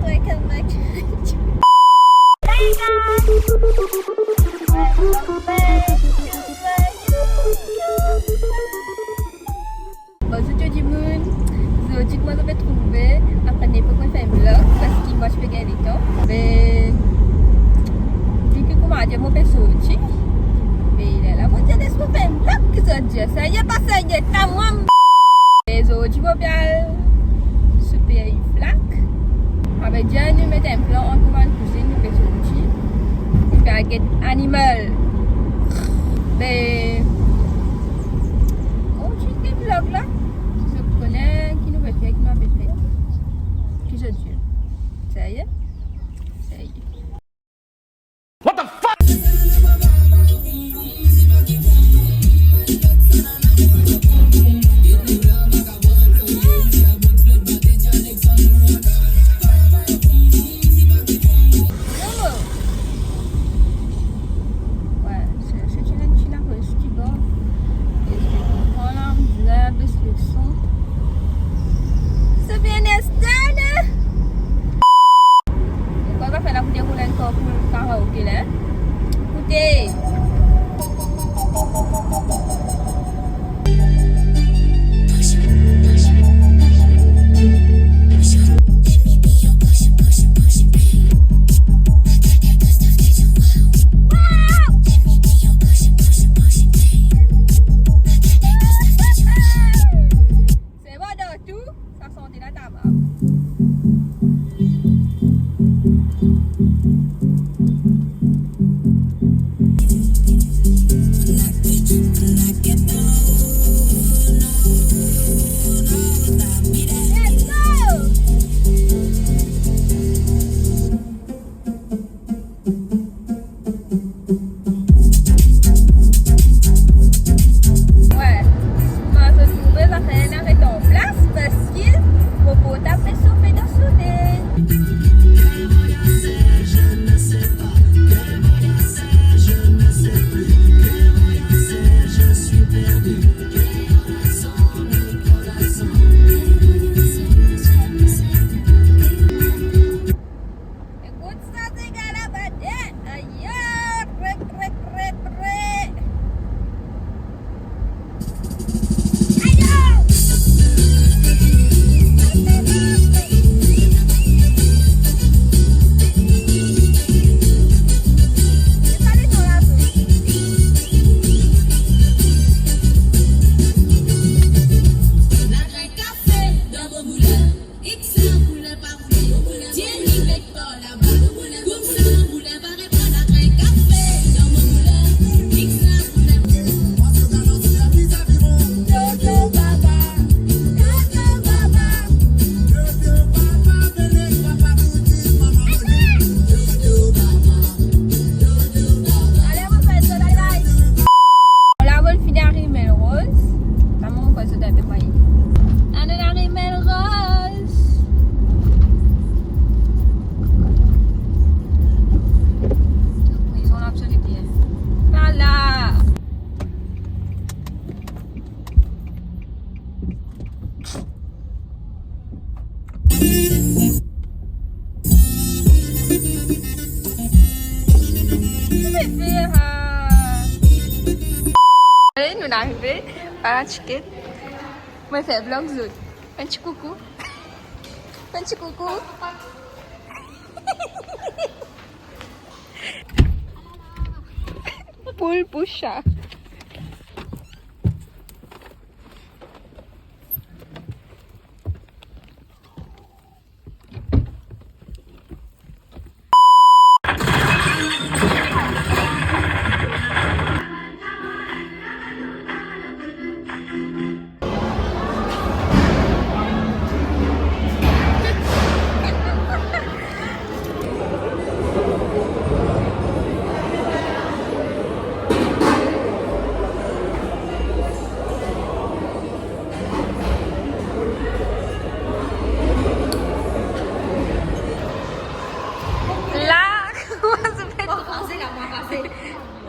welcome back. Hey guys! Welcome back to my YouTube. Aujourd'hui, moi je vais trouver après n'importe quoi faire un vlog parce que moi je fais gagner du temps. Mais vu que comment dire mon perso aussi. Mais il est là, moi je laisse faire un vlog que ça dit ça y est pas ça y est à moi. Et aujourd'hui moi bien super flac. Avec bien nous mettre un plan en commande cuisine nous perso aussi. Et puis animal. Mais continue le vlog là. Qui nous fait faire, qui m'a fait faire. Qui je dis. Ça y est. Ça y est. What the fuck? Allez, nous sommes arrivés à la ticket. Moi, je fais un vlog zone. Un petit coucou. Un petit coucou. Poule pour chat.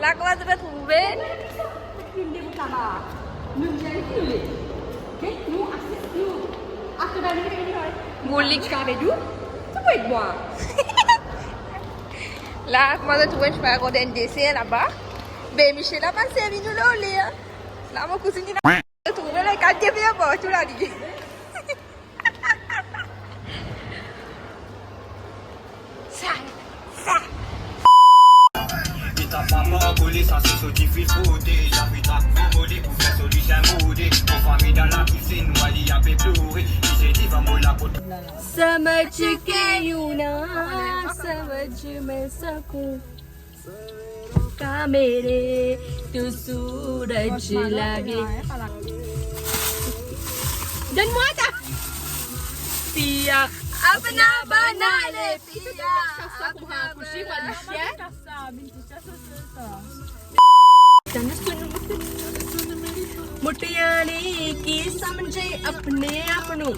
Là, comment tu vas trouver? Ngulik. pourquoi de moi? Là, moi je trouve que je vais regarder un dessin là-bas. Ben Michel a passé à nous là. Là, mon cousin il a trouvé les 4 bien bon, tout là dit. Ça. Et ta maman collée sans se sauter fil beauté. J'habite à Moulé pour faire solution moudé. Mon famille dans la cuisine, Wally a fait pleurer. Si j'ai dit va me la côte. समझ के यूं ना समझ मैं सकूं का मेरे तू सूरज लागे donne-moi ta पिया अपना बना ले पिया अपना मुटियाने की समझे अपने अपनों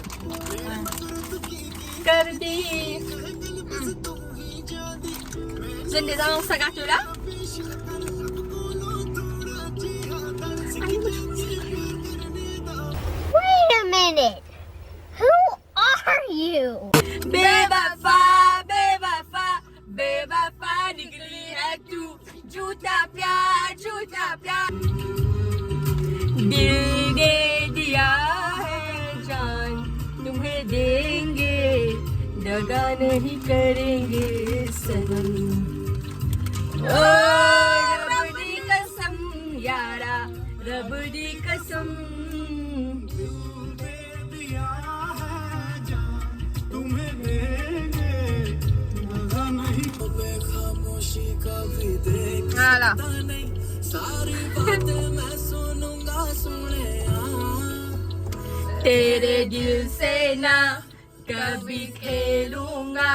कर दी je ne dans sa gâteau là Wait a minute. Who are you? बेवफा निकली है तू झूठा प्यार दिल दे दिया है जान तुम्हें देंगे दगा नहीं करेंगे सनम ओ रब दी कसम यारा रब दी कसम Voilà. तेरे दिल से ना कभी खेलूंगा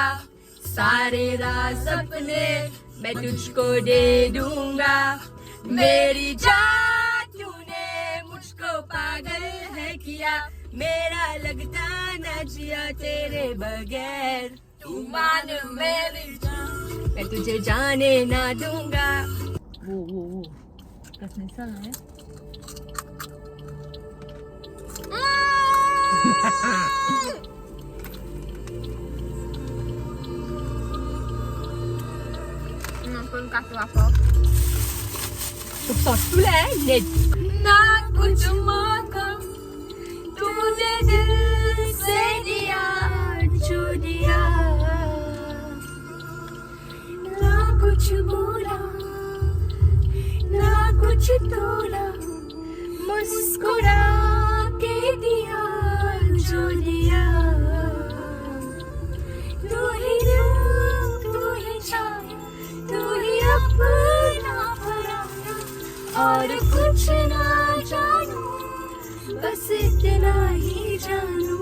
सारे राज अपने मैं तुझको दे दूंगा मेरी जान तूने मुझको पागल है किया मेरा लगता न जिया तेरे बगैर तू मान मेरी जान मैं तुझे जाने ना दूंगा वो कसने सा है non con cazzo la fa tous les net ना कुछ मांगा तूने दिल से दिया जो दिया ना कुछ बोला ना कुछ तोला मुस्कुरा के दिया जो दिया तू ही दिल तू ही छाया तू ही अपना पराया और कुछ ना जानू बस इतना ही जानू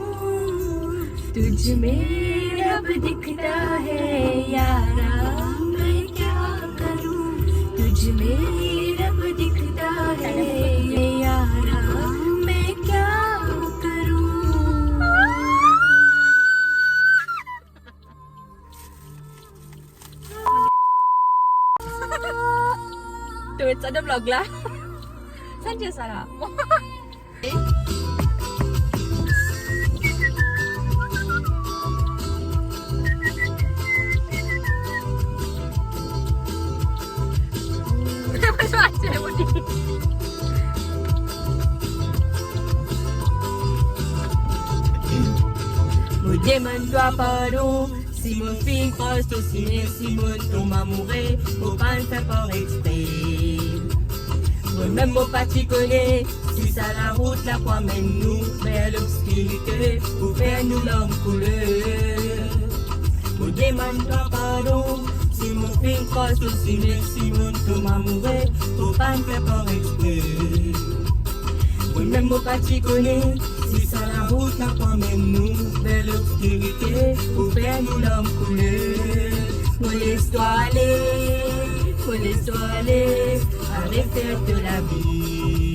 तुझ में रब दिखता है यारा मैं क्या करूं तुझ में रब दिखता है यारा मैं क्या करूं Tuh, ada vlog lah. Saja salah. Me demande-toi pardon si mon film crosse au ciné, si mon tombe amoureux, faut pas le faire par exprès. Moi-même, mon pas t'y connais, si ça la route, la croix mène-nous vers l'obscurité, pour faire nous l'homme couleur. Me demande-toi pardon si mon film crosse au ciné, si mon tombe amoureux, faut pas le faire par exprès. Moi-même, mon pas t'y connais, si ça la route, la croix mène-nous vers l'obscurité, pour faire nous l'homme couleur. Moi laisse-toi aller, avec faire de la vie.